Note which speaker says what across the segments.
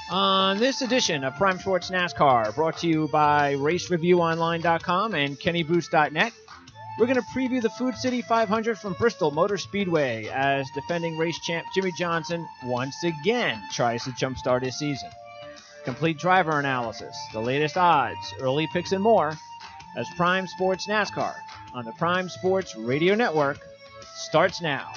Speaker 1: On this edition of Prime Sports NASCAR, brought to you by RaceReviewOnline.com and KennyBoost.net, we're going to preview the Food City 500 from Bristol Motor Speedway as defending race champ Jimmy Johnson once again tries to jumpstart his season. Complete driver analysis, the latest odds, early picks, and more as Prime Sports NASCAR on the Prime Sports Radio Network starts now.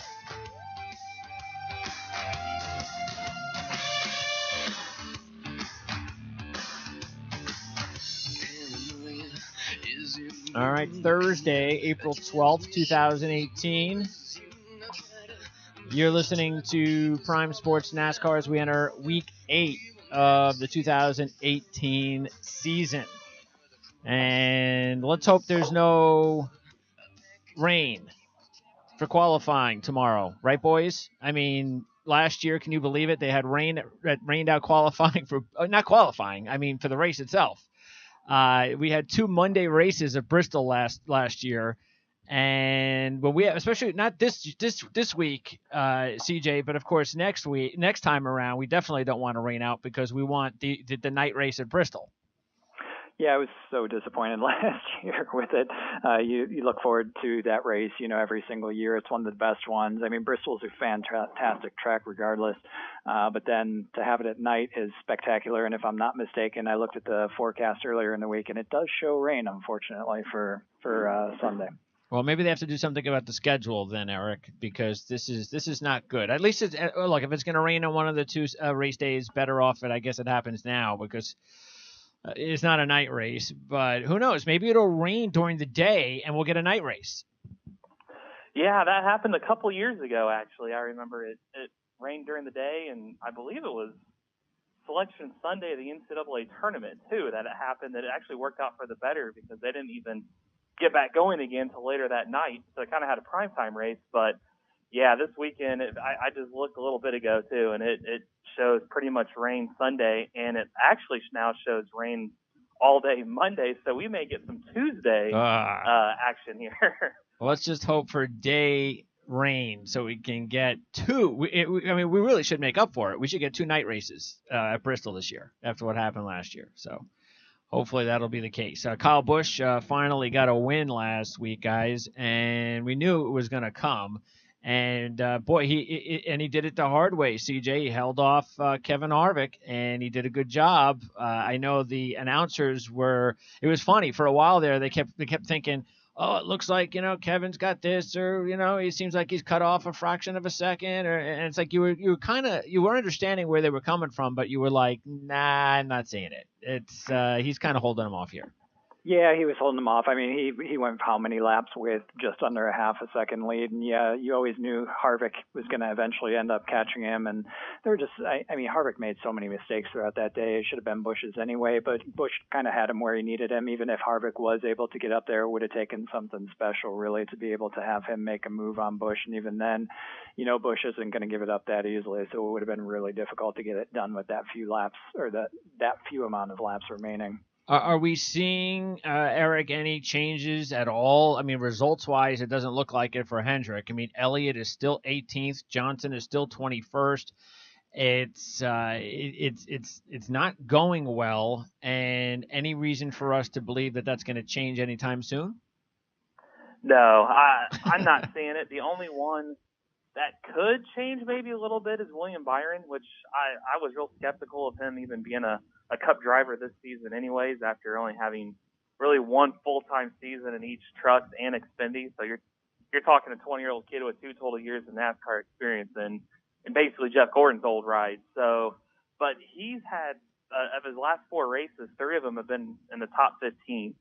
Speaker 1: All right, Thursday, April 12th, 2018. You're listening to Prime Sports NASCAR as we enter Week 8 of the 2018 season. And let's hope there's no rain for qualifying tomorrow. Right, boys? I mean, last year, can you believe it? They had rain that rained out qualifying for – not qualifying, I mean for the race itself. We had 2 Monday races at Bristol last year, and when we especially not this week, CJ, but of course next time around, we definitely don't want to rain out because we want the night race at Bristol.
Speaker 2: Yeah, I was so disappointed last year with it. You look forward to that race, every single year. It's one of the best ones. I mean, Bristol's a fantastic track regardless. But then to have it at night is spectacular. And if I'm not mistaken, I looked at the forecast earlier in the week, and it does show rain, unfortunately, for Sunday.
Speaker 1: Well, maybe they have to do something about the schedule then, Eric, because this is not good. At least look, if it's going to rain on one of the 2 race days, better off it. I guess it happens now because it's not a night race, but who knows? Maybe it'll rain during the day and we'll get a night race.
Speaker 3: Yeah, that happened a couple years ago, actually. I remember it rained during the day, and I believe it was Selection Sunday of the NCAA tournament, too, that it happened, that it actually worked out for the better because they didn't even get back going again until later that night. So it kind of had a primetime race, but yeah, this weekend, I just looked a little bit ago, too, and it shows pretty much rain Sunday, and it actually now shows rain all day Monday, so we may get some Tuesday action here.
Speaker 1: Well, let's just hope for day rain so we can get 2. We really should make up for it. We should get 2 night races at Bristol this year after what happened last year. So hopefully that'll be the case. Kyle Busch finally got a win last week, guys, and we knew it was going to come. And boy, he did it the hard way. CJ, he held off Kevin Harvick, and he did a good job. I know the announcers it was funny for a while there. They kept thinking, oh, it looks like Kevin's got this, or he seems like he's cut off a fraction of a second, and it's like you were understanding where they were coming from, but you were like, nah, I'm not seeing it. It's he's kind of holding him off here.
Speaker 2: Yeah, he was holding them off. I mean, he went how many laps with just under a half a second lead. And yeah, you always knew Harvick was going to eventually end up catching him. And there were just, I mean, Harvick made so many mistakes throughout that day. It should have been Busch's anyway, but Busch kind of had him where he needed him. Even if Harvick was able to get up there, it would have taken something special really to be able to have him make a move on Busch. And even then, Busch isn't going to give it up that easily. So it would have been really difficult to get it done with that few laps or that few amount of laps remaining.
Speaker 1: Are we seeing, Eric, any changes at all? I mean, results-wise, it doesn't look like it for Hendrick. I mean, Elliott is still 18th. Johnson is still 21st. It's not going well. And any reason for us to believe that that's going to change anytime soon?
Speaker 3: No, I'm not seeing it. The only one that could change maybe a little bit is William Byron, which I was real skeptical of him even being a Cup driver this season anyways, after only having really one full-time season in each truck and Xfinity. So you're talking a 20-year-old kid with 2 total years of NASCAR experience and basically Jeff Gordon's old ride. So, but he's had, of his last 4 races, 3 of them have been in the top 15.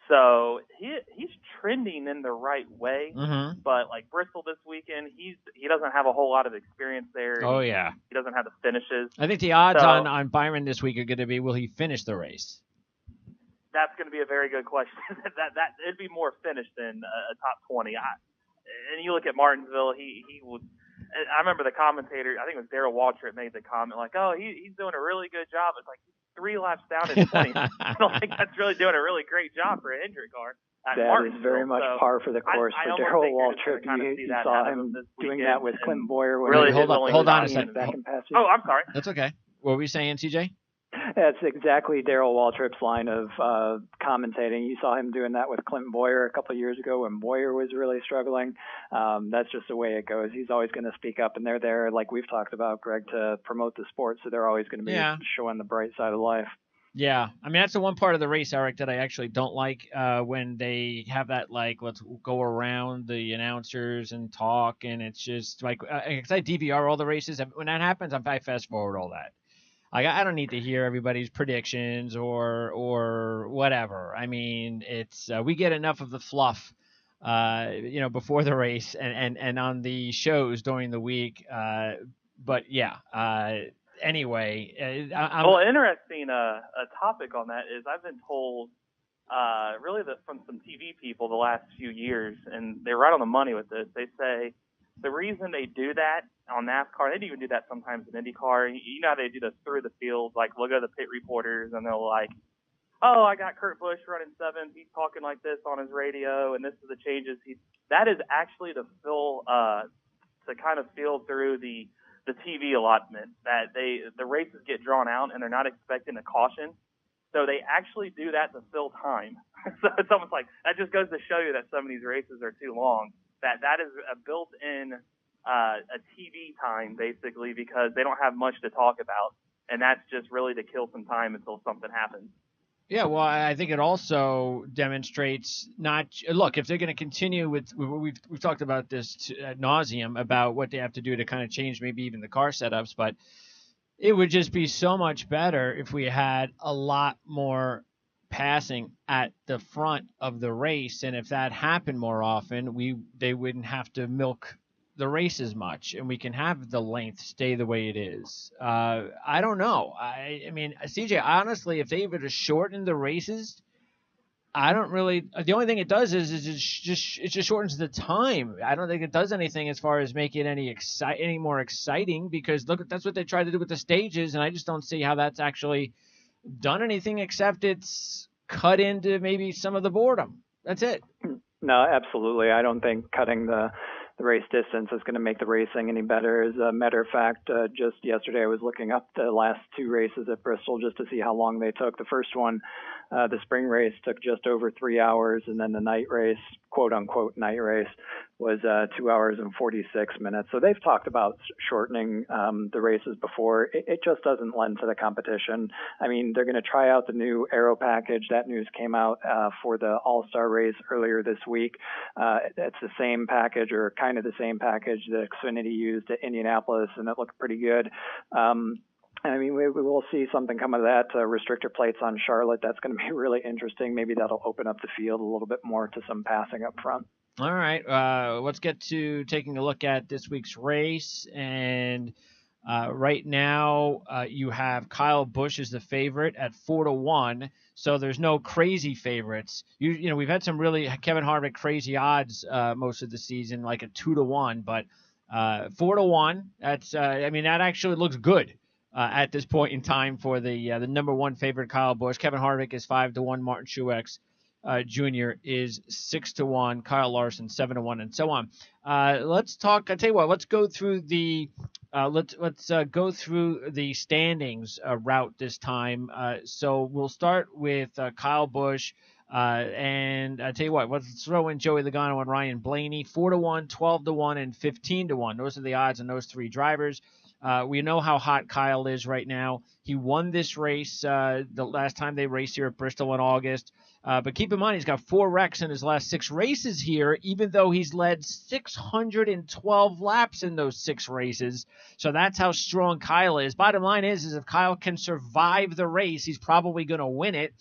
Speaker 3: So he's trending in the right way, but like Bristol this weekend, he doesn't have a whole lot of experience there.
Speaker 1: Oh yeah,
Speaker 3: he doesn't have the finishes.
Speaker 1: I think the odds on Byron this week are going to be, will he finish the race?
Speaker 3: That's going to be a very good question. that it'd be more finish than a top 20. And you look at Martinsville, he would. I remember the commentator, I think it was Darrell Waltrip, made the comment like, "Oh, he's doing a really good job." It's like 3 laps down in 20. I don't think that's really doing a really great job for a Hendrick car.
Speaker 2: That is very much par for the course for Darrell Waltrip. You saw him doing that with Clinton Boyer.
Speaker 1: Really, hold on a second.
Speaker 3: Oh, I'm sorry.
Speaker 1: That's okay. What were we saying, CJ?
Speaker 2: That's exactly Darrell Waltrip's line of commentating. You saw him doing that with Clinton Boyer a couple of years ago when Boyer was really struggling. That's just the way it goes. He's always going to speak up, and they're there, like we've talked about, Greg, to promote the sport, so they're always going to be showing the bright side of life.
Speaker 1: Yeah, I mean, that's the one part of the race, Eric, that I actually don't like when they have that, like, let's go around the announcers and talk, and it's just like, because I DVR all the races. When that happens, I fast forward all that. Like, I don't need to hear everybody's predictions or whatever. I mean, it's we get enough of the fluff, before the race and on the shows during the week. But yeah. Anyway,
Speaker 3: well, interesting. A topic on that is I've been told, really from some TV people the last few years, and they're right on the money with this. They say the reason they do that on NASCAR, they even do that sometimes in IndyCar. You know how they do this through the field, like look at the pit reporters, and they'll like, oh, I got Kurt Busch running seventh. He's talking like this on his radio, and this is the changes. That is actually to kind of feel through the TV allotment that the races get drawn out and they're not expecting a caution. So they actually do that to fill time. So it's almost like that just goes to show you that some of these races are too long. That is a built-in a TV time basically because they don't have much to talk about, and that's just really to kill some time until something happens.
Speaker 1: Yeah, well, I think it also demonstrates look, if they're going to continue with we've talked about this ad nauseum about what they have to do to kind of change maybe even the car setups, but it would just be so much better if we had a lot more passing at the front of the race, and if that happened more often, they wouldn't have to milk the race as much, and we can have the length stay the way it is. I don't know. I mean, CJ, honestly, if they were to shorten the races, I don't really. The only thing it does is it just shortens the time. I don't think it does anything as far as making it any more exciting, because look, that's what they tried to do with the stages, and I just don't see how that's actually done anything except it's cut into maybe some of the boredom. That's it.
Speaker 2: No, absolutely. I don't think cutting the race distance is going to make the racing any better. As a matter of fact, just yesterday I was looking up the last two races at Bristol just to see how long they took. The first one, the spring race, took just over 3 hours, and then the night race, quote-unquote night race, was 2 hours and 46 minutes. So they've talked about shortening the races before. It just doesn't lend to the competition. I mean, they're going to try out the new aero package. That news came out for the All-Star race earlier this week. It's the same package, or kind of the same package that Xfinity used at Indianapolis, and it looked pretty good. I mean, we will see something come of that. Restrictor plates on Charlotte. That's going to be really interesting. Maybe that'll open up the field a little bit more to some passing up front.
Speaker 1: All right. Let's get to taking a look at this week's race. And right now you have Kyle Busch as the favorite at 4-1. So there's no crazy favorites. You know, we've had some really Kevin Harvick crazy odds most of the season, like a 2-1, but 4-1. That's I mean, that actually looks good. At this point in time for the number one favorite, Kyle Busch. Kevin Harvick is 5-1. Martin Truex Jr. is 6-1. Kyle Larson 7-1, and so on. Let's talk. I tell you what. Let's go through the let's go through the standings route this time. So we'll start with Kyle Busch. And I tell you what, let's throw in Joey Logano and Ryan Blaney. 4-1, 12-1, and 15-1. Those are the odds on those three drivers. We know how hot Kyle is right now. He won this race the last time they raced here at Bristol in August. But keep in mind, he's got 4 wrecks in his last 6 races here, even though he's led 612 laps in those 6 races. So that's how strong Kyle is. Bottom line is if Kyle can survive the race, he's probably going to win it.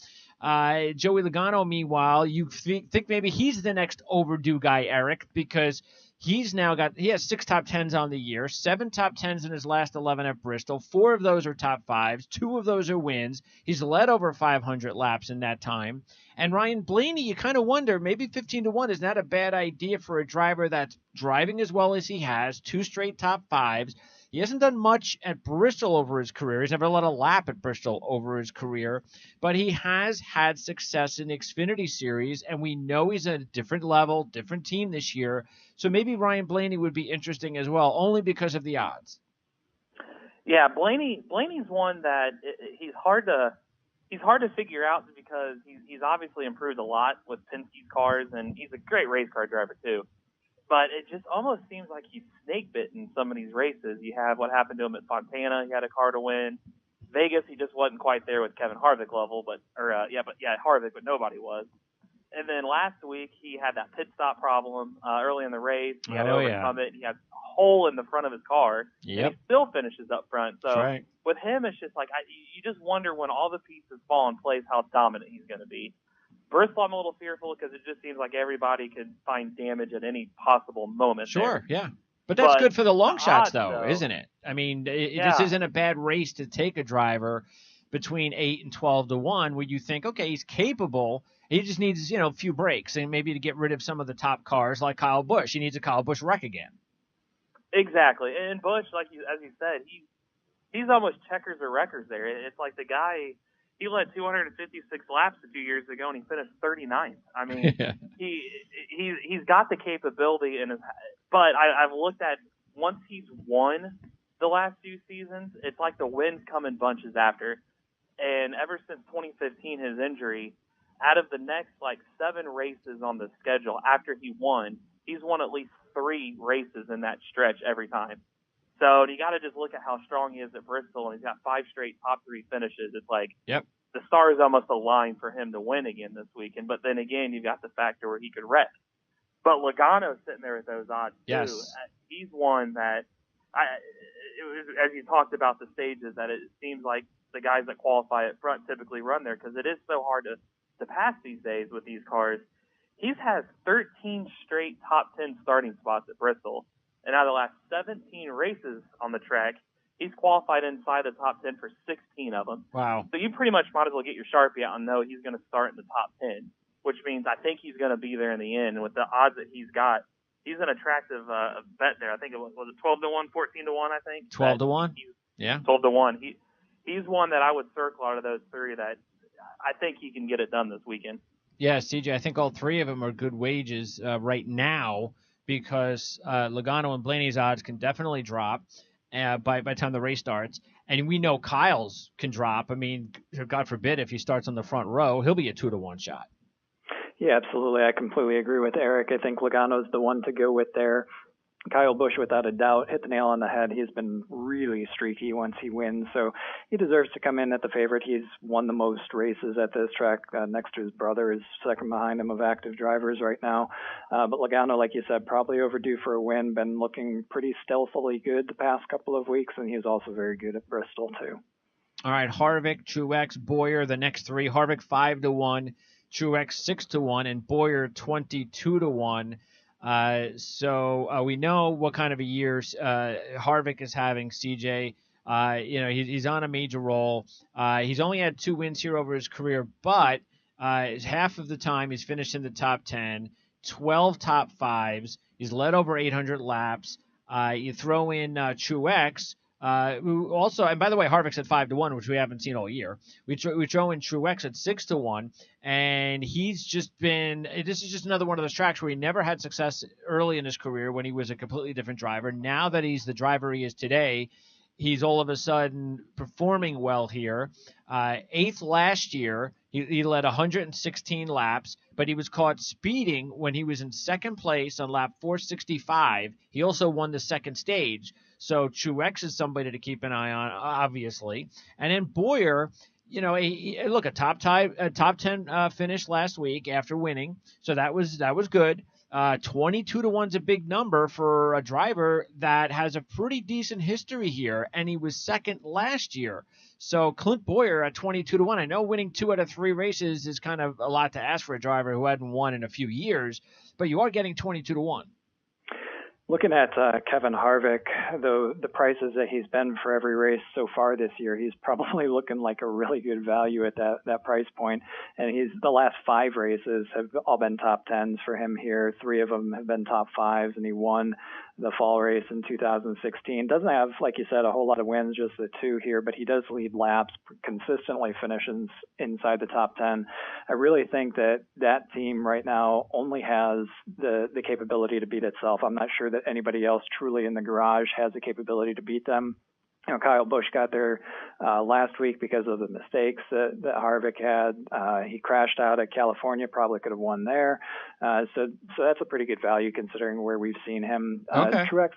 Speaker 1: Joey Logano, meanwhile, you think maybe he's the next overdue guy, Eric, because he has 6 top 10s on the year, 7 top 10s in his last 11 at Bristol. 4 of those are top 5s. 2 of those are wins. He's led over 500 laps in that time. And Ryan Blaney, you kind of wonder, maybe 15-1 is not a bad idea for a driver that's driving as well as he has, 2 straight top 5s. He hasn't done much at Bristol over his career. He's never led a lap at Bristol over his career, but he has had success in the Xfinity Series, and we know he's at a different level, different team this year. So maybe Ryan Blaney would be interesting as well, only because of the odds.
Speaker 3: Yeah, Blaney's one that he's hard to figure out because he's obviously improved a lot with Penske's cars, and he's a great race car driver too. But it just almost seems like he's snake bitten some of these races. You have what happened to him at Fontana. He had a car to win. Vegas, he just wasn't quite there with Kevin Harvick level, Harvick, but nobody was. And then last week he had that pit stop problem early in the race. He had to overcome it. He had a hole in the front of his car.
Speaker 1: Yep.
Speaker 3: And he still finishes up front. So
Speaker 1: right.
Speaker 3: With him, it's just like you just wonder when all the pieces fall in place how dominant he's going to be. Bristol, I'm a little fearful because it just seems like everybody could find damage at any possible moment.
Speaker 1: Sure,
Speaker 3: there.
Speaker 1: yeah. But that's good for the long shots, though,
Speaker 3: though,
Speaker 1: isn't it? I mean, this isn't a bad race to take a driver between 8 and 12 to 1 where you think, okay, he's capable. He just needs, a few breaks and maybe to get rid of some of the top cars like Kyle Busch. He needs a Kyle Busch wreck again.
Speaker 3: Exactly. And Busch, as you said, he's almost checkers or wreckers there. It's like the guy, he led 256 laps a few years ago and he finished 39th. I mean, he's got the capability but I've looked at once he's won the last few seasons, it's like the wins come in bunches after. And ever since 2015, his injury, out of the next 7 races on the schedule after he won, he's won at least 3 races in that stretch every time. So you got to just look at how strong he is at Bristol, and he's got 5 straight top 3 finishes. It's like the stars almost aligned for him to win again this weekend. But then again, you've got the factor where he could wreck. But Logano's sitting there with those odds too. He's one that, as you talked about the stages, that it seems like the guys that qualify at front typically run there because it is so hard to pass these days with these cars. He's had 13 straight top 10 starting spots at Bristol. And out of the last 17 races on the track, he's qualified inside the top 10 for 16 of them.
Speaker 1: Wow.
Speaker 3: So you pretty much might as well get your Sharpie out and know he's going to start in the top 10, which means I think he's going to be there in the end. And with the odds that he's got, he's an attractive bet there. I think it was it 12 to 1, 14 to 1, I think?
Speaker 1: 12 to 1? Yeah.
Speaker 3: 12 to 1. He's one that I would circle out of those 3 that I think he can get it done this weekend.
Speaker 1: Yeah, CJ, I think all 3 of them are good wages right now because Logano and Blaney's odds can definitely drop by the time the race starts. And we know Kyle's can drop. I mean, God forbid if he starts on the front row, he'll be a 2 to 1 shot.
Speaker 2: Yeah, absolutely. I completely agree with Eric. I think Logano's the one to go with there. Kyle Busch, without a doubt, hit the nail on the head. He's been really streaky once he wins, so he deserves to come in at the favorite. He's won the most races at this track. Next to his brother is second behind him of active drivers right now. But Logano, like you said, probably overdue for a win. Been looking pretty stealthily good the past couple of weeks, and he's also very good at Bristol too.
Speaker 1: All right, Harvick, Truex, Bowyer, the next 3. Harvick 5 to 1, Truex 6 to 1, and Bowyer 22 to 1. So we know what kind of a year Harvick is having, CJ. He's on a major roll. He's only had 2 wins here over his career, but half of the time he's finished in the top 10, 12 top 5s. He's led over 800 laps. You throw in Truex, who also, and by the way, Harvick's at 5 to 1, which we haven't seen all year. We throw in Truex at 6 to 1, and he's just been. This is just another one of those tracks where he never had success early in his career when he was a completely different driver. Now that he's the driver he is today, he's all of a sudden performing well here. 8th last year, he led 116 laps, but he was caught speeding when he was in second place on lap 465. He also won the second stage. So Truex is somebody to keep an eye on, obviously. And then Bowyer, a top 10 finish last week after winning. So that was good. 22 to 1's a big number for a driver that has a pretty decent history here, and he was second last year. So Clint Bowyer at 22 to 1. I know winning 2 out of 3 races is kind of a lot to ask for a driver who hadn't won in a few years, but you are getting 22 to 1.
Speaker 2: Looking at Kevin Harvick, the prices that he's been for every race so far this year, he's probably looking like a really good value at that price point. And the last 5 races have all been top 10s for him here. 3 of them have been top 5s, and he won the fall race in 2016. Doesn't have, like you said, a whole lot of wins, just the 2 here, but he does lead laps, consistently finishes inside the top 10. I really think that team right now only has the capability to beat itself. I'm not sure that anybody else truly in the garage has the capability to beat them. Kyle Busch got there last week because of the mistakes that Harvick had. He crashed out at California, probably could have won there. So that's a pretty good value considering where we've seen him.
Speaker 1: Okay.
Speaker 2: Truex,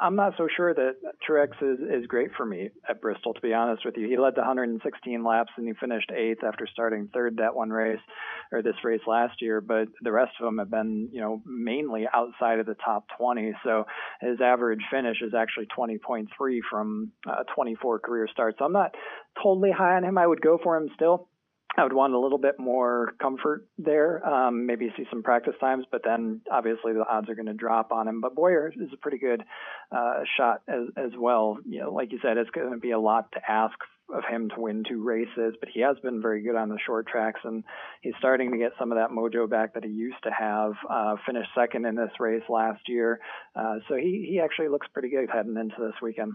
Speaker 2: I'm not so sure that Truex is great for me at Bristol, to be honest with you. He led the 116 laps and he finished 8th after starting 3rd this race last year, but the rest of them have been, mainly outside of the top 20. So his average finish is actually 20.3 from 24 career starts. So I'm not totally high on him. I would go for him still. I would want a little bit more comfort there, maybe see some practice times, but then obviously the odds are going to drop on him. But Bowyer is a pretty good shot as well. Like you said, it's going to be a lot to ask of him to win 2 races, but he has been very good on the short tracks, and he's starting to get some of that mojo back that he used to have. Finished 2nd in this race last year, so he actually looks pretty good heading into this weekend.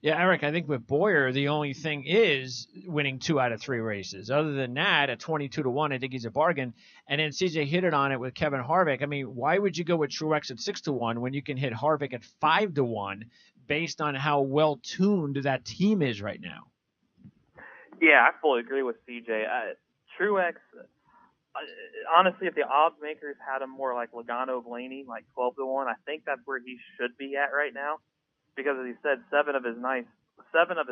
Speaker 1: Yeah, Eric, I think with Bowyer, the only thing is winning 2 out of 3 races. Other than that, at 22-1, I think he's a bargain. And then CJ hit it on it with Kevin Harvick. I mean, why would you go with Truex at 6-1 when you can hit Harvick at 5-1 based on how well tuned that team is right now?
Speaker 3: Yeah, I fully agree with CJ. Truex, honestly, if the odds makers had him more like Logano Blaney, like 12-1, I think that's where he should be at right now. Because as he said, 7 of his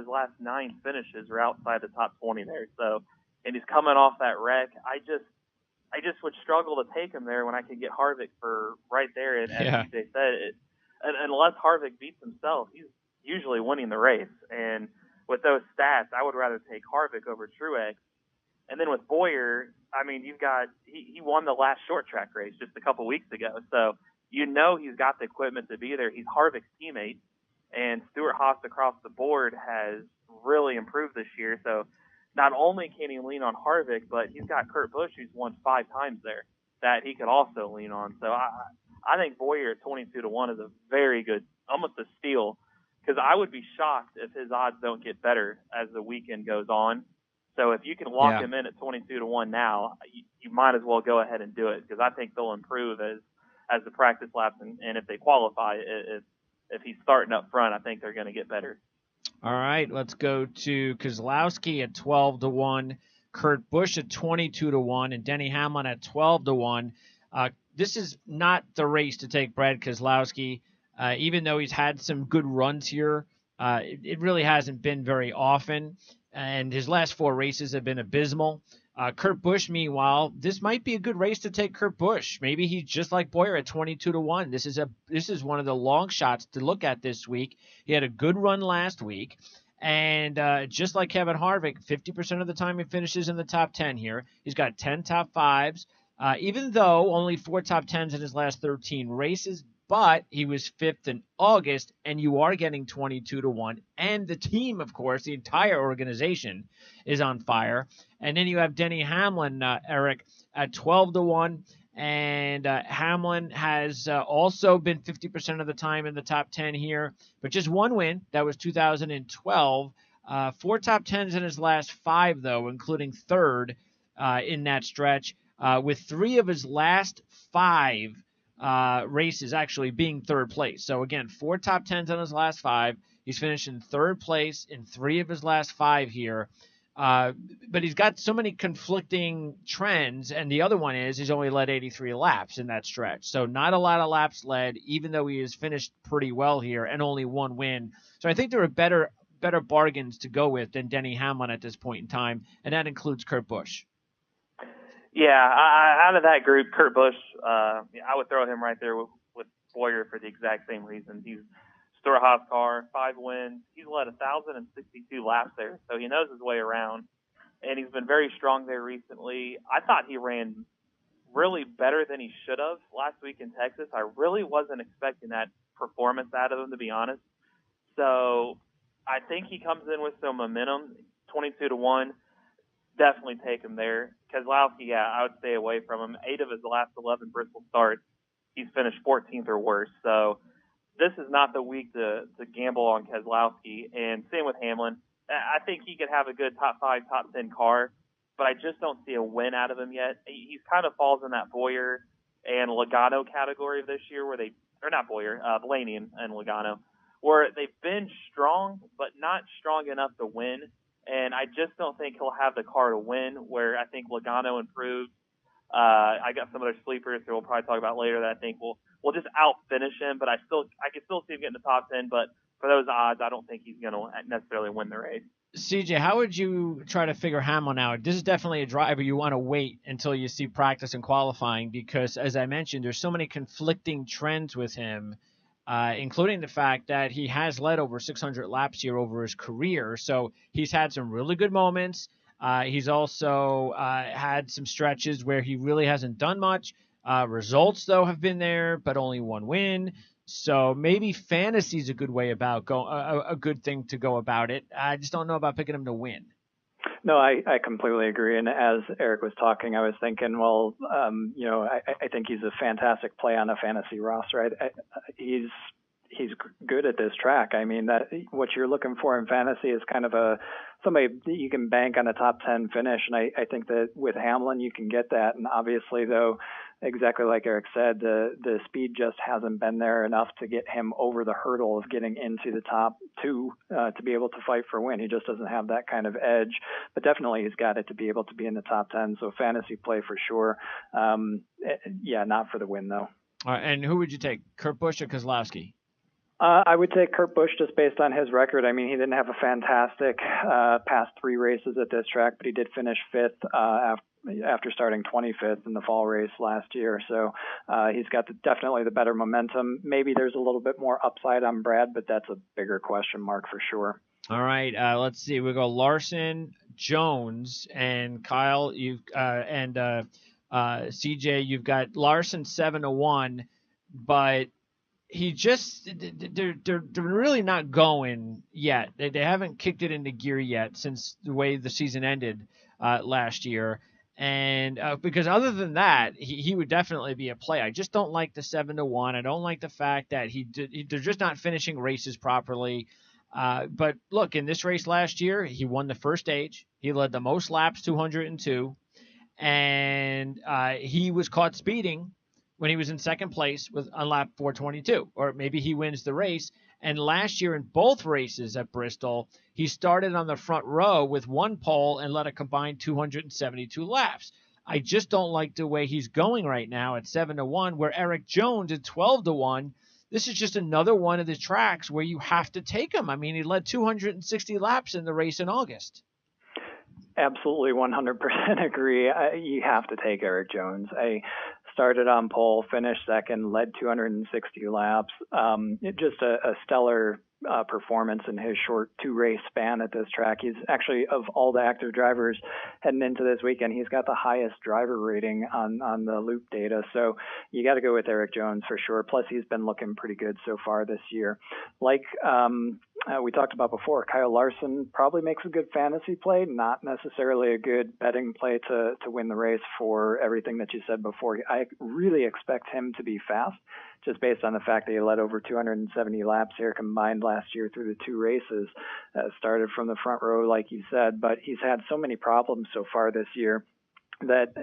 Speaker 3: last 9 finishes are outside the top 20 there. So, and he's coming off that wreck. I just would struggle to take him there when I could get Harvick for right there. And as CJ said, unless Harvick beats himself, he's usually winning the race. And with those stats, I would rather take Harvick over Truex. And then with Bowyer, I mean, he won the last short track race just a couple weeks ago. So he's got the equipment to be there. He's Harvick's teammate. And Stewart Haas across the board has really improved this year. So not only can he lean on Harvick, but he's got Kurt Busch, who's won 5 times there, that he could also lean on. So I think Bowyer at 22-1 is a very good, almost a steal, because I would be shocked if his odds don't get better as the weekend goes on. So if you can lock him in at 22-1 now, you might as well go ahead and do it, because I think they'll improve as the practice laps and if they qualify, if he's starting up front, I think they're going to get better.
Speaker 1: All right, let's go to Keselowski at 12-1, Kurt Busch at 22-1, and Denny Hamlin at 12-1. This is not the race to take Brad Keselowski, even though he's had some good runs here. It really hasn't been very often, and his last 4 races have been abysmal. Kurt Busch, meanwhile, this might be a good race to take Kurt Busch. Maybe he's just like Bowyer at 22-1. This is one of the long shots to look at this week. He had a good run last week, and just like Kevin Harvick, 50% of the time he finishes in the top 10 here. He's got 10 top 5s, even though only 4 top 10s in his last 13 races. But he was 5th in August, and you are getting 22-1. And the team, of course, the entire organization is on fire. And then you have Denny Hamlin, Eric, at 12-1. And Hamlin has also been 50% of the time in the top 10 here. But just 1 win. That was 2012. 4 top 10s in his last 5, though, including 3rd in that stretch, with 3 of his last 5 races actually being 3rd place. So again, 4 top 10s on his last 5. He's finished in 3rd place in 3 of his last 5 here. But he's got so many conflicting trends, and the other one is he's only led 83 laps in that stretch. So not a lot of laps led, even though he has finished pretty well here and only 1 win. So I think there are better bargains to go with than Denny Hamlin at this point in time, and that includes Kurt Busch.
Speaker 3: Yeah, out of that group, Kurt Busch, I would throw him right there with Bowyer for the exact same reason. He's Stewart Haas car, 5 wins. He's led 1,062 laps there, so he knows his way around, and he's been very strong there recently. I thought he ran really better than he should have last week in Texas. I really wasn't expecting that performance out of him, to be honest. So I think he comes in with some momentum, 22-1. Definitely take him there. Keselowski, I would stay away from him. 8 of his last 11 Bristol starts, he's finished 14th or worse. So this is not the week to gamble on Keselowski. And same with Hamlin. I think he could have a good top 5, top 10 car, but I just don't see a win out of him yet. He's kind of falls in that Bowyer and Logano category this year, where Blaney and Logano, where they've been strong, but not strong enough to win. And I just don't think he'll have the car to win, where I think Logano improved. I got some other sleepers that we'll probably talk about later that I think will just out-finish him, but I can still see him getting the top 10, but for those odds, I don't think he's going to necessarily win the race.
Speaker 1: CJ, how would you try to figure Hamill out? This is definitely a driver you want to wait until you see practice and qualifying because, as I mentioned, there's so many conflicting trends with him, including the fact that he has led over 600 laps here over his career. So he's had some really good moments. He's also had some stretches where he really hasn't done much. Results, though, have been there, but only one win. So maybe fantasy is a good way about a good thing to go about it. I just don't know about picking him to win.
Speaker 2: No, I completely agree. And as Eric was talking, I was thinking, well, I think he's a fantastic play on a fantasy roster. He's good at this track. I mean, that what you're looking for in fantasy is kind of somebody that you can bank on a top 10 finish. And I think that with Hamlin, you can get that. And obviously, though, exactly like Eric said, the speed just hasn't been there enough to get him over the hurdle of getting into the top 2 to be able to fight for a win. He just doesn't have that kind of edge, but definitely he's got it to be able to be in the top 10. So fantasy play for sure. Not for the win though.
Speaker 1: All right, and who would you take, Kurt Busch or Keselowski?
Speaker 2: I would take Kurt Busch just based on his record. I mean, he didn't have a fantastic past 3 races at this track, but he did finish 5th after starting 25th in the fall race last year. So he's got definitely the better momentum. Maybe there's a little bit more upside on Brad, but that's a bigger question mark for sure.
Speaker 1: All right, let's see. We go Larson, Jones, and Kyle. And CJ. You've got Larson 7-1, but they're really not going yet. They haven't kicked it into gear yet since the way the season ended last year. And because other than that, he would definitely be a play. I just don't like the 7-1. I don't like the fact that they're just not finishing races properly. But look, in this race last year, he won the first stage. He led the most laps, 202, and he was caught speeding when he was in second place on lap 422, or maybe he wins the race. And last year in both races at Bristol, he started on the front row with 1 pole and led a combined 272 laps. I just don't like the way he's going right now at 7-1, where Eric Jones at 12-1. This is just another one of the tracks where you have to take him. I mean, he led 260 laps in the race in August.
Speaker 2: Absolutely, 100% agree. You have to take Eric Jones. Started on pole, finished second, led 260 laps. Just a stellar performance in his short 2-race span at this track. He's actually, of all the active drivers heading into this weekend, he's got the highest driver rating on the loop data. So you got to go with Eric Jones for sure. Plus, he's been looking pretty good so far this year. Like we talked about before, Kyle Larson probably makes a good fantasy play, not necessarily a good betting play to win the race for everything that you said before. I really expect him to be fast, just based on the fact that he led over 270 laps here combined last year through the 2 races. Started from the front row, like you said, but he's had so many problems so far this year that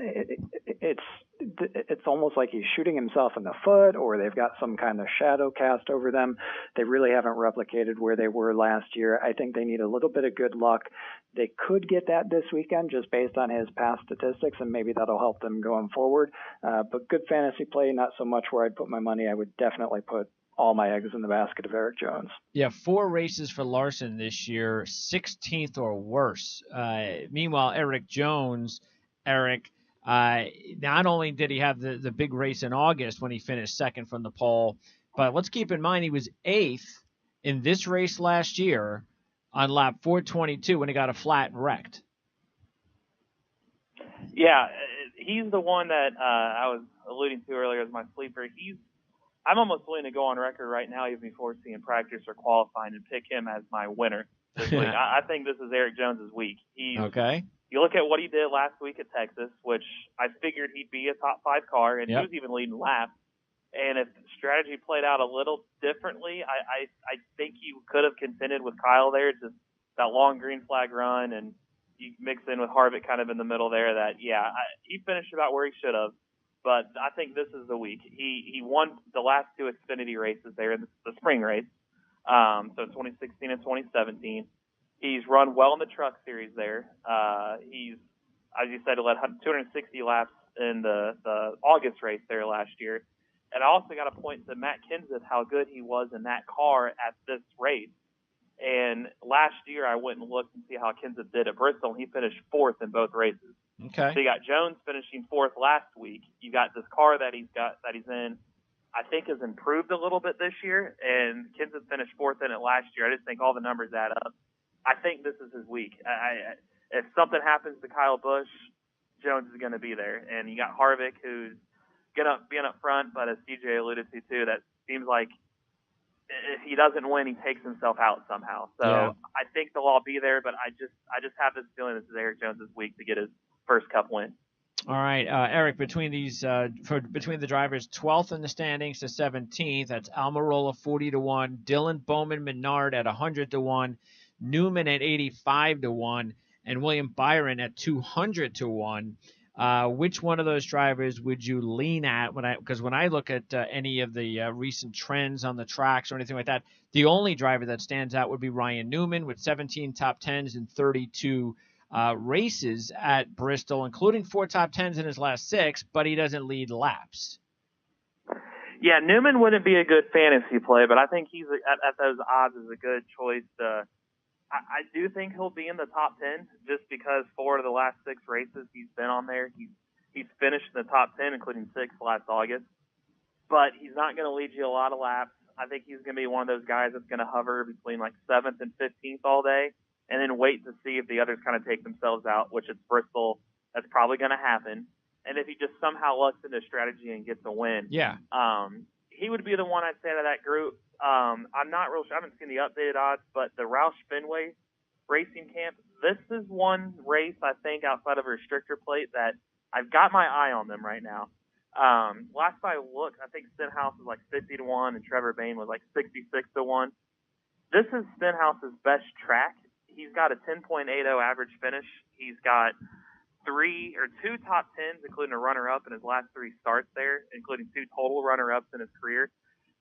Speaker 2: it's almost like he's shooting himself in the foot, or they've got some kind of shadow cast over them. They really haven't replicated where they were last year. I think they need a little bit of good luck. They could get that this weekend just based on his past statistics, and maybe that'll help them going forward. But good fantasy play, not so much where I'd put my money. I would definitely put all my eggs in the basket of Eric Jones.
Speaker 1: Yeah, 4 races for Larson this year, 16th or worse. Meanwhile, Eric Jones, not only did he have the big race in August when he finished second from the pole, but let's keep in mind he was 8th in this race last year on lap 422 when he got a flat and wrecked.
Speaker 3: Yeah, he's the one that I was alluding to earlier as my sleeper. I'm almost willing to go on record right now, even before seeing practice or qualifying, and pick him as my winner this week. I think this is Eric Jones' week.
Speaker 1: Okay.
Speaker 3: You look at what he did last week at Texas, which I figured he'd be a top 5 car, and he was even leading laps. And if the strategy played out a little differently, I think you could have contended with Kyle there. Just that long green flag run, and you mix in with Harvick kind of in the middle there. He finished about where he should have. But I think this is the week. He won the last 2 Xfinity races there in the spring race. So 2016 and 2017. He's run well in the truck series there. He's, as you said, led 260 laps in the August race there last year. And I also got to point to Matt Kenseth, how good he was in that car at this race. And last year I went and looked and see how Kenseth did at Bristol. He finished fourth in both races.
Speaker 1: Okay.
Speaker 3: So you got Jones finishing fourth last week. You got this car that he's in, I think has improved a little bit this year. And Kenseth finished fourth in it last year. I just think all the numbers add up. I think this is his week. If something happens to Kyle Busch, Jones is going to be there. And you got Harvick, who's going to be up front, but as CJ alluded to too, that seems like if he doesn't win, he takes himself out somehow. So yeah. I think they'll all be there, but I just have this feeling this is Eric Jones' week to get his first Cup win.
Speaker 1: All right, Eric, between the drivers, 12th in the standings to 17th, that's Almirola 40-1, Dylan Bowman Menard at 100-1, Newman at 85-1, and William Byron at 200-1. Which one of those drivers would you lean at? Because when I look at any of the recent trends on the tracks or anything like that, the only driver that stands out would be Ryan Newman with 17 top 10s and 32 races at Bristol, including 4 top 10s in his last 6, but he doesn't lead laps.
Speaker 3: Yeah, Newman wouldn't be a good fantasy play, but I think he's at those odds is a good choice. I do think he'll be in the top 10 just because 4 of the last 6 races he's been on there. He's finished in the top 10, including 6 last August. But he's not going to lead you a lot of laps. I think he's going to be one of those guys that's going to hover between like 7th and 15th all day and then wait to see if the others kind of take themselves out, which it's Bristol. That's probably going to happen. And if he just somehow lucks into strategy and gets a win, he would be the one I'd say to that group. I'm not real sure. I haven't seen the updated odds, but the Roush Fenway Racing Camp, this is one race, I think, outside of a restrictor plate that I've got my eye on them right now. Last I looked, I think Stenhouse was like 50-1 and Trevor Bayne was like 66-1. This is Stenhouse's best track. He's got a 10.80 average finish. He's got 2 top 10s, including a runner-up in his last 3 starts there, including 2 total runner-ups in his career.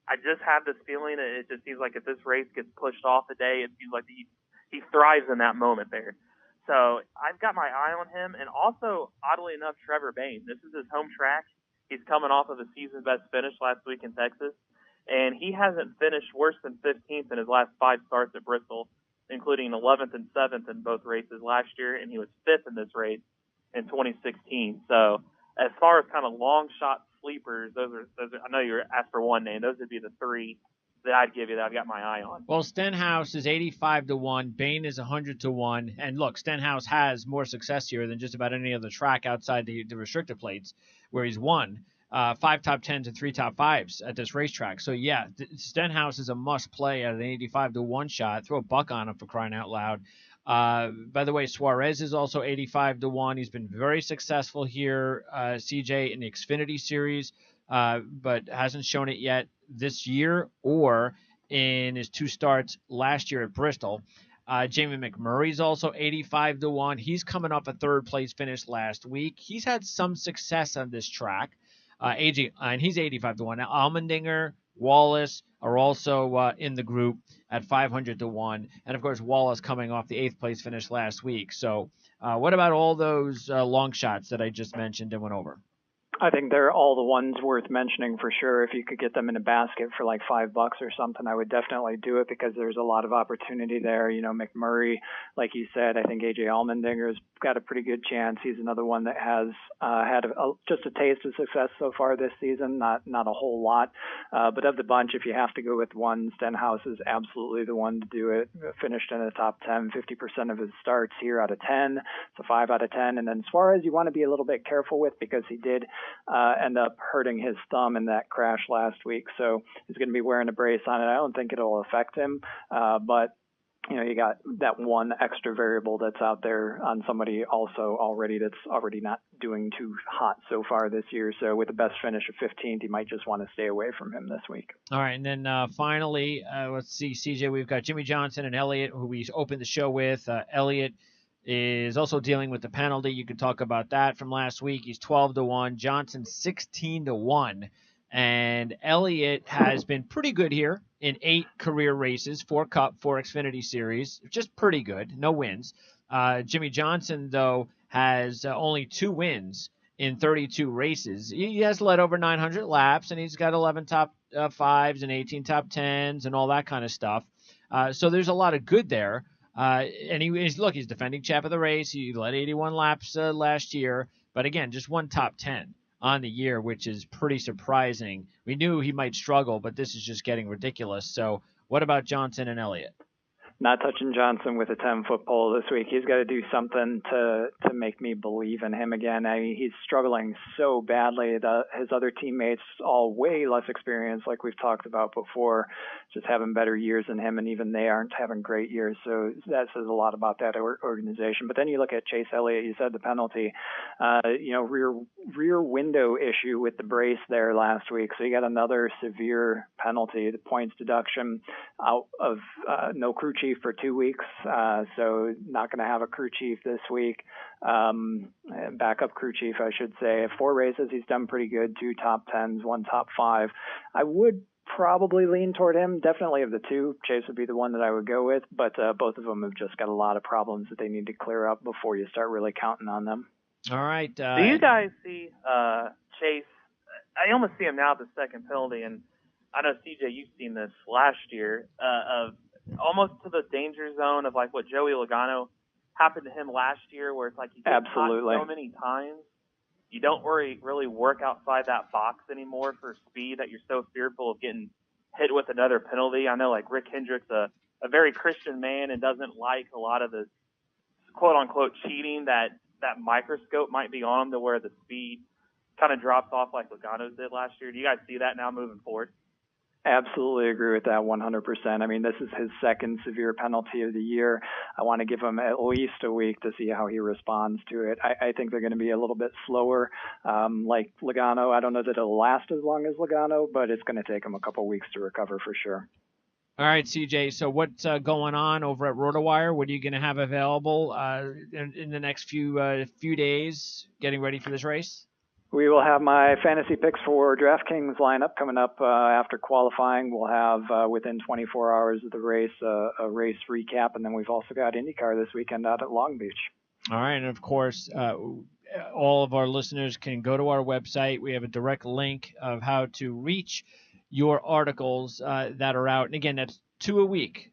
Speaker 3: I just have this feeling that it just seems like if this race gets pushed off a day, it seems like he thrives in that moment there. So I've got my eye on him. And also, oddly enough, Trevor Bayne. This is his home track. He's coming off of a season-best finish last week in Texas. And he hasn't finished worse than 15th in his last 5 starts at Bristol, including 11th and 7th in both races last year. And he was 5th in this race in 2016. So as far as kind of long shot sleepers, those are I know you asked for one name. Those would be the 3 that I'd give you that I've got my eye on.
Speaker 1: Well, Stenhouse is 85-1, Bayne is 100-1, and look, Stenhouse has more success here than just about any other track outside the restrictor plates, where he's won 5 top 10s and 3 top 5s at this racetrack. So yeah, Stenhouse is a must play at an 85-1 shot. Throw a buck on him for crying out loud. By the way, Suarez is also 85-1. He's been very successful here, CJ, in the Xfinity Series, but hasn't shown it yet this year or in his 2 starts last year at Bristol. Jamie McMurray's also 85-1. He's coming off a 3rd place finish last week. He's had some success on this track. And he's 85-1. Now, Allmendinger, Wallace are also in the group at 500-1. And, of course, Wallace coming off the 8th place finish last week. So what about all those long shots that I just mentioned and went over?
Speaker 2: I think they're all the ones worth mentioning for sure. If you could get them in a basket for like $5 or something, I would definitely do it because there's a lot of opportunity there. You know, McMurray, like you said, I think AJ Allmendinger's got a pretty good chance. He's another one that has had just a taste of success so far this season, not a whole lot. But of the bunch, if you have to go with one, Stenhouse is absolutely the one to do it. Finished in the top 10, 50% of his starts here out of 10. So 5 out of 10. And then Suarez, you want to be a little bit careful with because he did end up hurting his thumb in that crash last week. So he's going to be wearing a brace on it. I don't think it'll affect him, but you know, you got that one extra variable that's out there on somebody also already that's already not doing too hot so far this year. So with the best finish of 15th, you might just want to stay away from him this week.
Speaker 1: All right. And then finally, let's see, CJ, we've got Jimmy Johnson and Elliott, who we opened the show with. Elliott is also dealing with the penalty. You could talk about that from last week. He's 12-1. Johnson 16-1. And Elliott has been pretty good here in 8 career races, 4 Cup, 4 Xfinity Series, just pretty good, no wins. Jimmy Johnson, though, has only 2 wins in 32 races. He has led over 900 laps, and he's got 11 top 5s and 18 top 10s and all that kind of stuff. So there's a lot of good there. And he's defending champ of the race. He led 81 laps last year, but again, just one top 10 on the year, which is pretty surprising. We knew he might struggle, but this is just getting ridiculous. So what about Johnson and Elliott?
Speaker 2: Not touching Johnson with a 10-foot pole this week. He's got to do something to make me believe in him again. I mean, he's struggling so badly. His other teammates, all way less experienced, like we've talked about before, just having better years than him, and even they aren't having great years. So that says a lot about that organization. But then you look at Chase Elliott. You said the penalty, rear window issue with the brace there last week. So you got another severe penalty, the points deduction out of no crew chief for 2 weeks, so not going to have a crew chief this week. Backup crew chief, I should say. 4 races, he's done pretty good. 2 top 10s, 1 top 5. I would probably lean toward him. Definitely of the 2, Chase would be the one that I would go with, but both of them have just got a lot of problems that they need to clear up before you start really counting on them.
Speaker 1: All right.
Speaker 3: Do you guys see Chase? I almost see him now at the second penalty, and I know, CJ, you've seen this last year, of almost to the danger zone of like what Joey Logano happened to him last year, where it's like you get caught so many times, you don't really work outside that box anymore for speed, that you're so fearful of getting hit with another penalty. I know like Rick Hendrick's a very Christian man and doesn't like a lot of the quote unquote cheating that microscope might be on, to where the speed kind of drops off like Logano's did last year. Do you guys see that now moving forward?
Speaker 2: Absolutely agree with that 100%. I mean, this is his second severe penalty of the year. I want to give him at least a week to see how he responds to it. I think they're going to be a little bit slower, like Logano. I don't know that it'll last as long as Logano, but it's going to take him a couple weeks to recover for sure.
Speaker 1: All right, CJ. So what's going on over at RotoWire? What are you going to have available in the next few days, getting ready for this race?
Speaker 2: We will have my fantasy picks for DraftKings lineup coming up after qualifying. We'll have within 24 hours of the race a race recap, and then we've also got IndyCar this weekend out at Long Beach.
Speaker 1: All right, and of course, all of our listeners can go to our website. We have a direct link of how to reach your articles that are out. And again, that's 2 a week.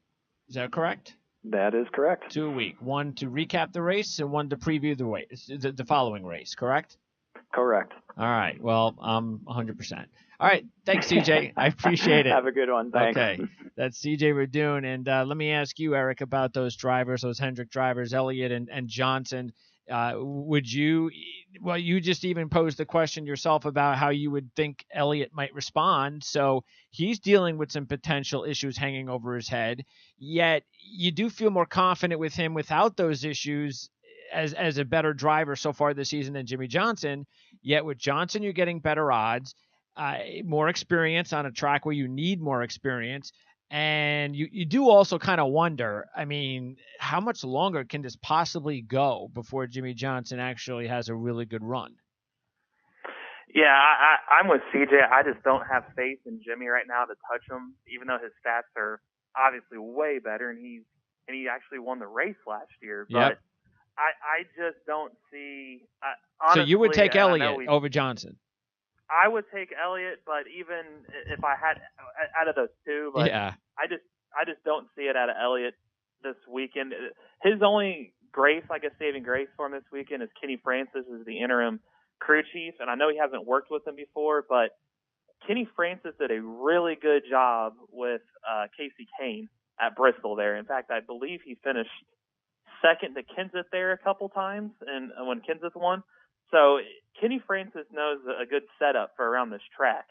Speaker 1: Is that correct?
Speaker 2: That is correct.
Speaker 1: 2 a week. 1 to recap the race and 1 to preview the race, the following race, correct?
Speaker 2: Correct.
Speaker 1: All right. Well, 100%. All right. Thanks, CJ. I appreciate it.
Speaker 2: Have a good one. Thanks.
Speaker 1: Okay. That's CJ Radoon. And let me ask you, Eric, about those drivers, those Hendrick drivers, Elliott and Johnson. You just even posed the question yourself about how you would think Elliott might respond. So he's dealing with some potential issues hanging over his head, yet you do feel more confident with him without those issues as a better driver so far this season than Jimmy Johnson. Yet with Johnson, you're getting better odds, more experience on a track where you need more experience. And you do also kind of wonder, I mean, how much longer can this possibly go before Jimmy Johnson actually has a really good run?
Speaker 3: Yeah, I'm with CJ. I just don't have faith in Jimmy right now to touch him, even though his stats are obviously way better, and he actually won the race last year. But
Speaker 1: yep.
Speaker 3: I just don't see. Honestly,
Speaker 1: so you would take Elliott over Johnson?
Speaker 3: I would take Elliott, but even if I had out of those 2, but
Speaker 1: yeah.
Speaker 3: I just don't see it out of Elliott this weekend. His only grace, I guess, saving grace for him this weekend is Kenny Francis is the interim crew chief, and I know he hasn't worked with him before, but Kenny Francis did a really good job with Casey Kane at Bristol there. In fact, I believe he finished second to Kenseth there a couple times, and when Kenseth won. So Kenny Francis knows a good setup for around this track.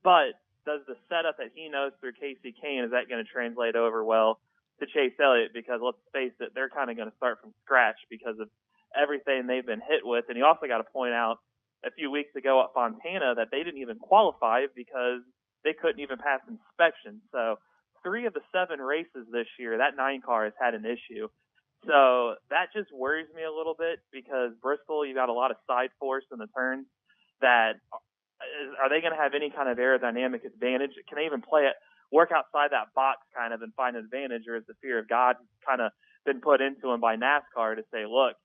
Speaker 3: But does the setup that he knows through Casey Kane, is that going to translate over well to Chase Elliott? Because let's face it, they're kind of going to start from scratch because of everything they've been hit with. And you also got to point out a few weeks ago at Fontana that they didn't even qualify because they couldn't even pass inspection. So 3 of the 7 races this year, that 9 car has had an issue. So that just worries me a little bit because Bristol, you got a lot of side force in the turns that are they going to have any kind of aerodynamic advantage? Can they even work outside that box kind of and find an advantage, or is the fear of God kind of been put into them by NASCAR to say, look,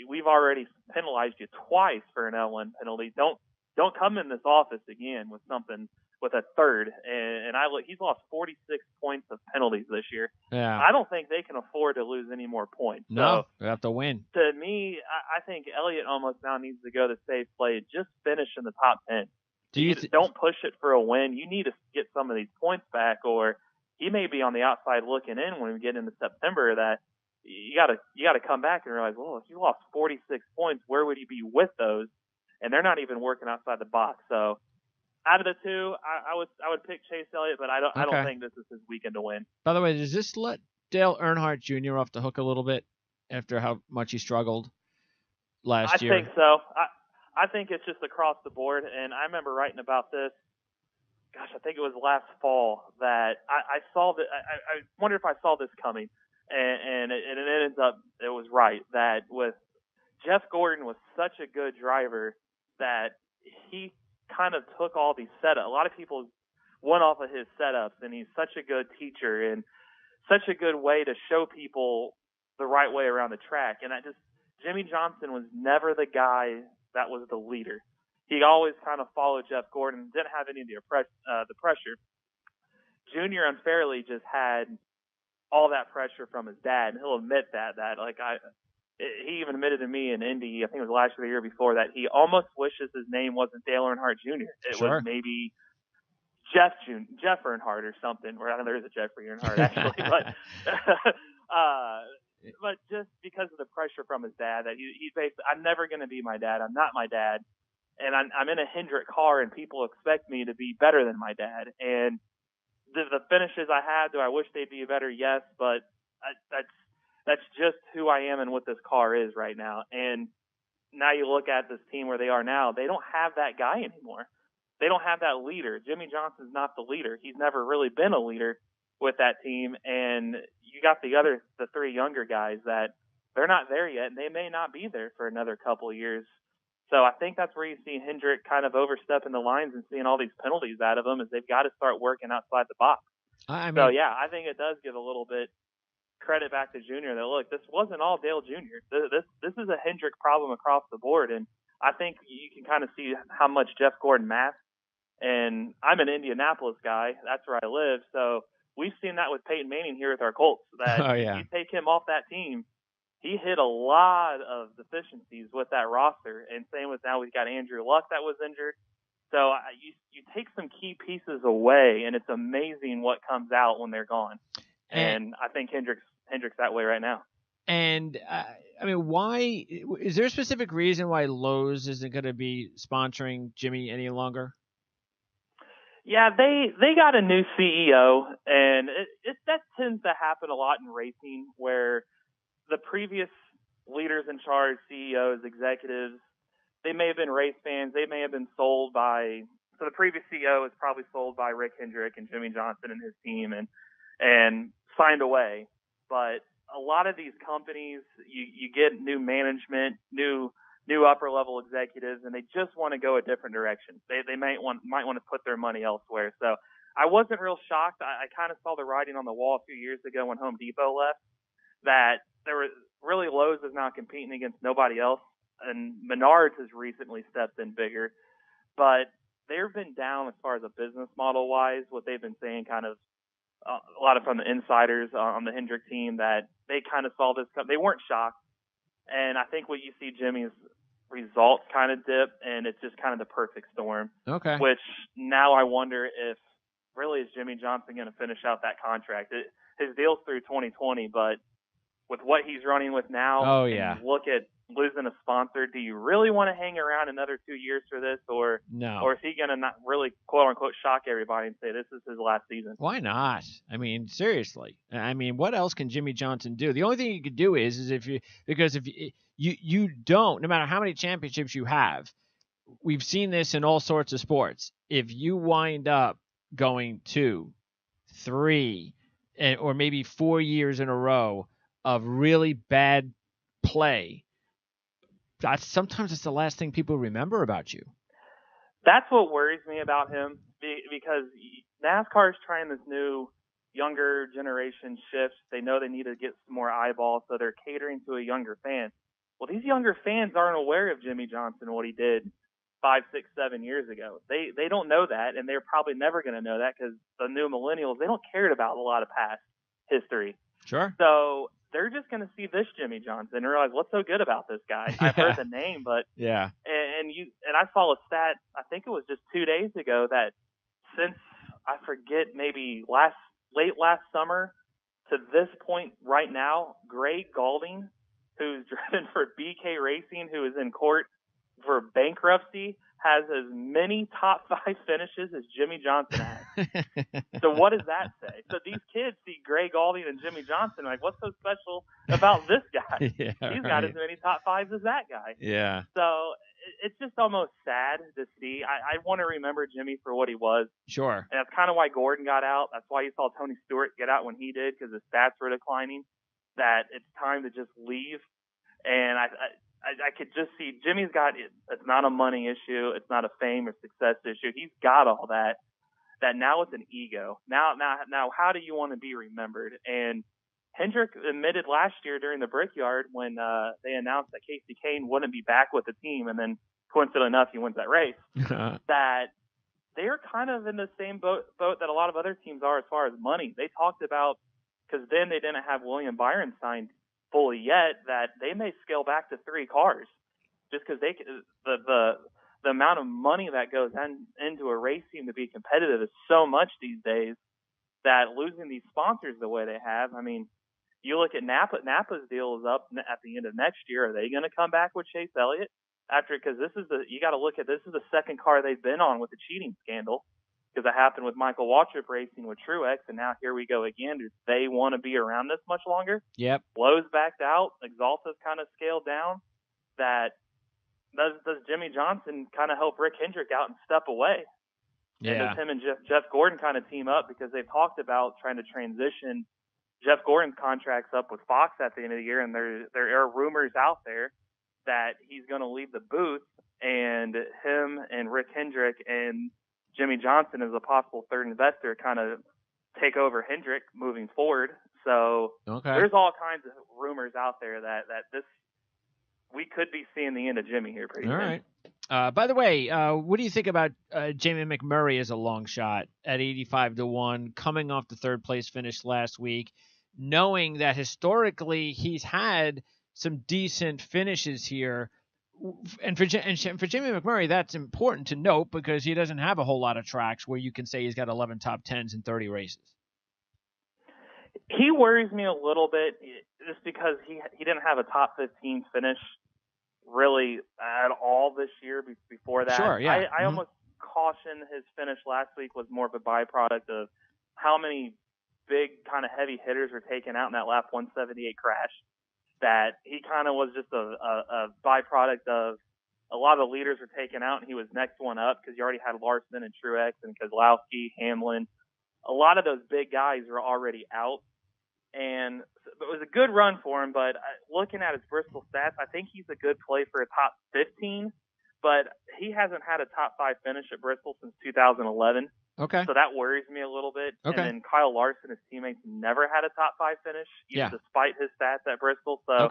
Speaker 3: we've already penalized you twice for an L1 penalty. Don't come in this office again with something with a third. And he's lost 46 points of penalties this year.
Speaker 1: Yeah.
Speaker 3: I don't think they can afford to lose any more points.
Speaker 1: No,
Speaker 3: so,
Speaker 1: they have to win.
Speaker 3: To me, I think Elliott almost now needs to go the safe play. Just finish in the top 10. Don't push it for a win. You need to get some of these points back, or he may be on the outside looking in when we get into September. That you got to come back and realize, well, if you lost 46 points, where would you be with those? And they're not even working outside the box. So out of the two, I would pick Chase Elliott, but I don't think this is his weekend to win.
Speaker 1: By the way, does this let Dale Earnhardt Jr. off the hook a little bit after how much he struggled last year?
Speaker 3: I think so. I think it's just across the board, and I remember writing about this. Gosh, I think it was last fall that I saw that. I wonder if I saw this coming, and it ends up it was right that with Jeff Gordon was such a good driver that he kind of took all these setups. A lot of people went off of his setups, and he's such a good teacher and such a good way to show people the right way around the track. And Jimmy Johnson was never the guy that was the leader. He always kind of followed Jeff Gordon, didn't have any of the pressure. Junior unfairly just had all that pressure from his dad, and he'll admit that he even admitted to me in Indy, I think it was last year or the year before, that he almost wishes his name wasn't Dale Earnhardt Jr. It was maybe Jeff Earnhardt or something. Or I don't know, there is a Jeffrey Earnhardt actually, but just because of the pressure from his dad, that he basically, I'm never going to be my dad. I'm not my dad, and I'm in a Hendrick car, and people expect me to be better than my dad. And the finishes I had, do I wish they'd be better? Yes, but that's just who I am and what this car is right now. And now you look at this team where they are now, they don't have that guy anymore. They don't have that leader. Jimmy Johnson's not the leader. He's never really been a leader with that team. And you got the three younger guys that they're not there yet, and they may not be there for another couple of years. So I think that's where you see Hendrick kind of overstepping the lines and seeing all these penalties out of them, is they've got to start working outside the box. I think it does give a little bit credit back to Junior that, look, this wasn't all Dale Jr. This is a Hendrick problem across the board. And I think you can kind of see how much Jeff Gordon masked. And I'm an Indianapolis guy. That's where I live. So we've seen that with Peyton Manning here with our Colts, that if you take him off that team, he hit a lot of deficiencies with that roster. And same with now we've got Andrew Luck that was injured. So you take some key pieces away, and it's amazing what comes out when they're gone. And I think Hendrick's that way right now. And
Speaker 1: why is there a specific reason why Lowe's isn't going to be sponsoring Jimmy any longer?
Speaker 3: Yeah, they got a new CEO, and that tends to happen a lot in racing, where the previous leaders in charge, CEOs, executives, they may have been race fans. They may have been sold by. So the previous CEO was probably sold by Rick Hendrick and Jimmy Johnson and his team, and signed away. But a lot of these companies, you get new management, new upper level executives, and they just want to go a different direction. They might want to put their money elsewhere. So I wasn't real shocked. I kind of saw the writing on the wall a few years ago when Home Depot left, that there was really Lowe's is now competing against nobody else, and Menards has recently stepped in bigger, but they've been down as far as a business model wise. What they've been saying, kind of a lot of from the insiders on the Hendrick team, that they kind of saw this they weren't shocked. And I think what you see Jimmy's results kind of dip, and it's just kind of the perfect storm. Okay. Which now I wonder if really is Jimmy Johnson going to finish out that contract? His deal's through 2020, but with what he's running with now, look at losing a sponsor. Do you really want to hang around another 2 years for this, or no? Or is he going to not really quote unquote shock everybody and say this is his last season?
Speaker 1: Why not? I mean, seriously. I mean, what else can Jimmy Johnson do? The only thing you could do is if you don't, no matter how many championships you have, we've seen this in all sorts of sports. If you wind up going 2, 3, or maybe 4 years in a row of really bad play, sometimes it's the last thing people remember about you.
Speaker 3: That's what worries me about him because NASCAR is trying this new younger generation shift. They know they need to get some more eyeballs, so they're catering to a younger fan. Well, these younger fans aren't aware of Jimmy Johnson, what he did 5, 6, 7 years ago. They don't know that, and they're probably never going to know that because the new millennials, they don't care about a lot of past history.
Speaker 1: Sure.
Speaker 3: So they're just going to see this Jimmy Johnson and realize what's so good about this guy. I've heard the name, but
Speaker 1: yeah.
Speaker 3: And I saw a stat. I think it was just 2 days ago that since I forget maybe late last summer to this point right now, Greg Galding, who's driven for BK Racing, who is in court for bankruptcy, has as many top 5 finishes as Jimmy Johnson has. So what does that say? So these kids see Greg Galding and Jimmy Johnson like, what's so special about this guy?
Speaker 1: Yeah,
Speaker 3: He's got as many top 5s as that guy.
Speaker 1: Yeah.
Speaker 3: So it's just almost sad to see. I want to remember Jimmy for what he was.
Speaker 1: Sure.
Speaker 3: And that's kind of why Gordon got out. That's why you saw Tony Stewart get out when he did, because his stats were declining. That it's time to just leave. And I could just see Jimmy's got it. It's not a money issue. It's not a fame or success issue. He's got all that. That now it's an ego. Now, how do you want to be remembered? And Hendrick admitted last year during the Brickyard when they announced that Casey Kane wouldn't be back with the team, and then coincidentally enough, he wins that race, that they're kind of in the same boat that a lot of other teams are as far as money. They talked about, because then they didn't have William Byron signed fully yet, that they may scale back to 3 cars just because the amount of money that goes into a race team to be competitive is so much these days that losing these sponsors the way they have, I mean, you look at Napa. Napa's deal is up at the end of next year. Are they going to come back with Chase Elliott after? Because you got to look at, this is the second car they've been on with the cheating scandal, because it happened with Michael Waltrip Racing with Truex, and now here we go again. Do they want to be around this much longer?
Speaker 1: Yep.
Speaker 3: Lowe's backed out. Exalta's kind of scaled down. That does Jimmy Johnson kind of help Rick Hendrick out and step away?
Speaker 1: Yeah.
Speaker 3: And does him and Jeff Gordon kind of team up, because they've talked about trying to transition Jeff Gordon's contract's up with Fox at the end of the year, and there are rumors out there that he's going to leave the booth, and him and Rick Hendrick and Jimmy Johnson as a possible third investor kind of take over Hendrick moving forward. So There's all kinds of rumors out there that this we could be seeing the end of Jimmy here pretty soon.
Speaker 1: All right. By the way, what do you think about Jamie McMurray as a long shot at 85-1, coming off the 3rd place finish last week, knowing that historically he's had some decent finishes here? And for Jamie McMurray, that's important to note because he doesn't have a whole lot of tracks where you can say he's got 11 top 10s in 30 races.
Speaker 3: He worries me a little bit just because he didn't have a top 15 finish really at all this year before that.
Speaker 1: Sure, yeah.
Speaker 3: I almost caution his finish last week was more of a byproduct of how many big kind of heavy hitters were taken out in that lap 178 crash. That he kind of was just a byproduct of a lot of the leaders were taken out and he was next one up because you already had Larson and Truex and Keselowski, Hamlin. A lot of those big guys were already out. And it was a good run for him, but looking at his Bristol stats, I think he's a good play for a top 15, but he hasn't had a top 5 finish at Bristol since 2011.
Speaker 1: Okay.
Speaker 3: So that worries me a little bit.
Speaker 1: Okay.
Speaker 3: And then Kyle Larson, his teammates, never had a top 5 finish, despite his stats at Bristol. So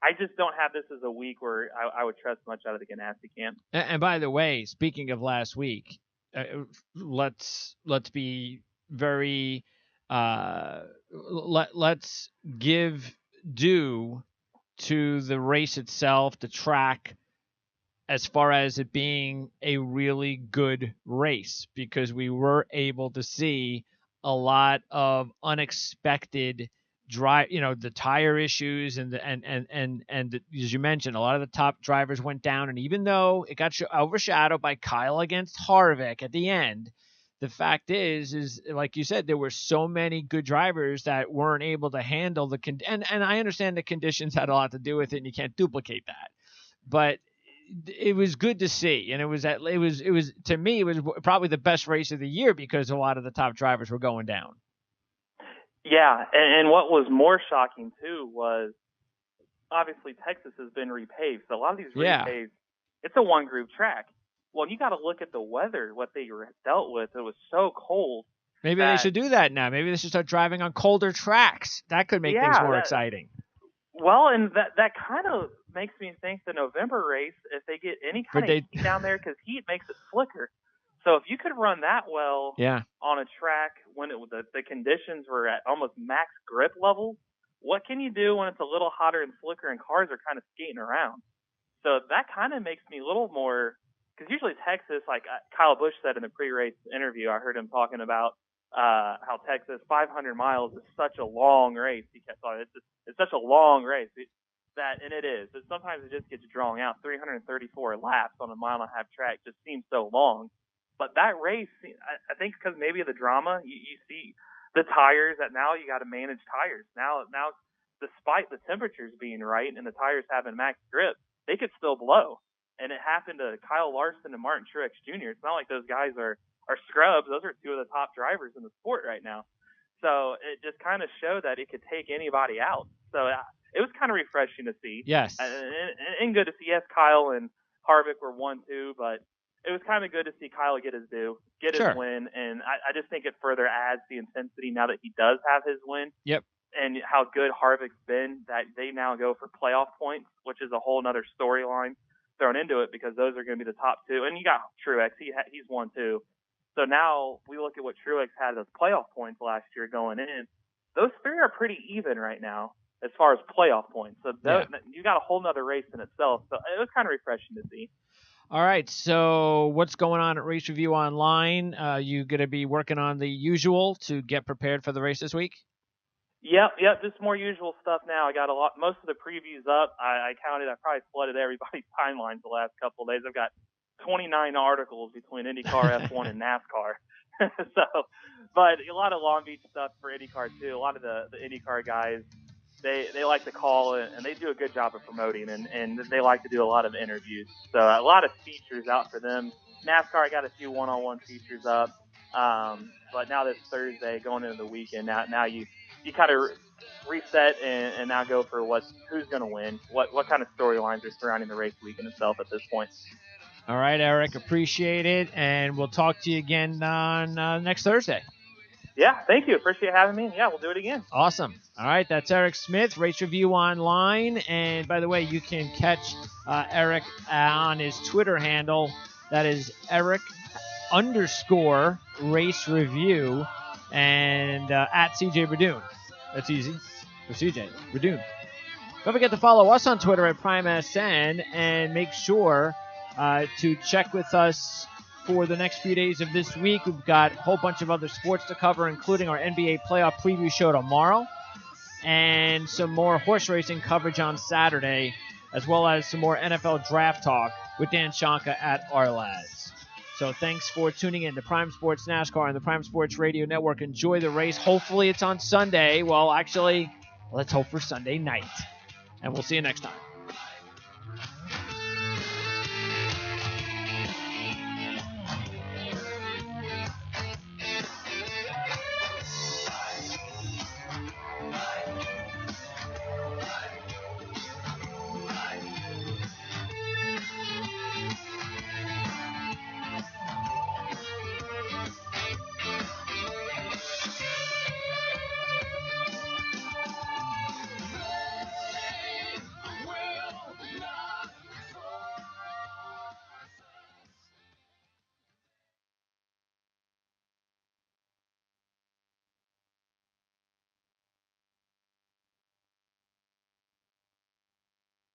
Speaker 3: I just don't have this as a week where I would trust much out of the Ganassi camp.
Speaker 1: And by the way, speaking of last week, let's be very let's give due to the race itself, the track, as far as it being a really good race, because we were able to see a lot of unexpected the tire issues and as you mentioned, a lot of the top drivers went down, and even though it got overshadowed by Kyle against Harvick at the end, the fact is like you said, there were so many good drivers that weren't able to handle and I understand the conditions had a lot to do with it, and you can't duplicate that, but it was good to see, and it was to me, it was probably the best race of the year because a lot of the top drivers were going down.
Speaker 3: Yeah, and what was more shocking too was obviously Texas has been repaved, so a lot of these repaves, it's a one group track. Well, you got to look at the weather, what they were dealt with. It was so cold.
Speaker 1: Maybe they should do that now. Maybe they should start driving on colder tracks. That could make things more exciting.
Speaker 3: Well, and that kind of makes me think the November race, if they get any kind of heat down there, because heat makes it slicker. So if you could run that well on a track when the conditions were at almost max grip level, what can you do when it's a little hotter and slicker and cars are kind of skating around? So that kind of makes me a little more, because usually Texas, like Kyle Busch said in the pre-race interview, I heard him talking about how Texas 500 miles is such a long race. He kept talking, it's such a long race. And it is. Sometimes it just gets drawn out. 334 laps on a 1.5 mile track just seems so long. But that race, I think because maybe of the drama, you see the tires that now you got to manage tires. Now, despite the temperatures being right and the tires having max grip, they could still blow. And it happened to Kyle Larson and Martin Truex Jr. It's not like those guys are scrubs. Those are two of the top drivers in the sport right now. So it just kind of showed that it could take anybody out. So it was kind of refreshing to see.
Speaker 1: Yes.
Speaker 3: And good to see. Yes, Kyle and Harvick were 1-2, but it was kind of good to see Kyle get his due, get his win. And I just think it further adds the intensity now that he does have his win.
Speaker 1: Yep.
Speaker 3: And how good Harvick's been, that they now go for playoff points, which is a whole other storyline thrown into it, because those are going to be the top two. And you got Truex. He's 1-2. So now we look at what Truex had as playoff points last year going in. Those three are pretty even right now as far as playoff points. So you got a whole nother race in itself. So it was kind of refreshing to see.
Speaker 1: All right. So what's going on at Race Review Online? You going to be working on the usual to get prepared for the race this week?
Speaker 3: Yep, just more usual stuff now. I got most of the previews up. I counted, I probably flooded everybody's timelines the last couple of days. I've got 29 articles between IndyCar, F1, and NASCAR. But a lot of Long Beach stuff for IndyCar too. A lot of the IndyCar guys, they like to call and they do a good job of promoting, and they like to do a lot of interviews. So a lot of features out for them. NASCAR, I got a few one-on-one features up. But now this Thursday, going into the weekend, now you kind of reset and now go for who's going to win, what kind of storylines are surrounding the race weekend itself at this point.
Speaker 1: All right, Eric, appreciate it, and we'll talk to you again on next Thursday.
Speaker 3: Yeah, thank you. Appreciate having me. Yeah, we'll do it again.
Speaker 1: Awesome. All right, that's Eric Smith, Race Review Online. And by the way, you can catch Eric on his Twitter handle. That is Eric_Race Review and at CJ Radoon. That's easy for CJ Radoon. Don't forget to follow us on Twitter at PrimeSN, and make sure to check with us for the next few days of this week. We've got a whole bunch of other sports to cover, including our NBA playoff preview show tomorrow and some more horse racing coverage on Saturday, as well as some more NFL draft talk with Dan Shanka at Ourlads. So thanks for tuning in to Prime Sports NASCAR and the Prime Sports Radio Network. Enjoy the race. Hopefully it's on Sunday. Well, actually, let's hope for Sunday night. And we'll see you next time.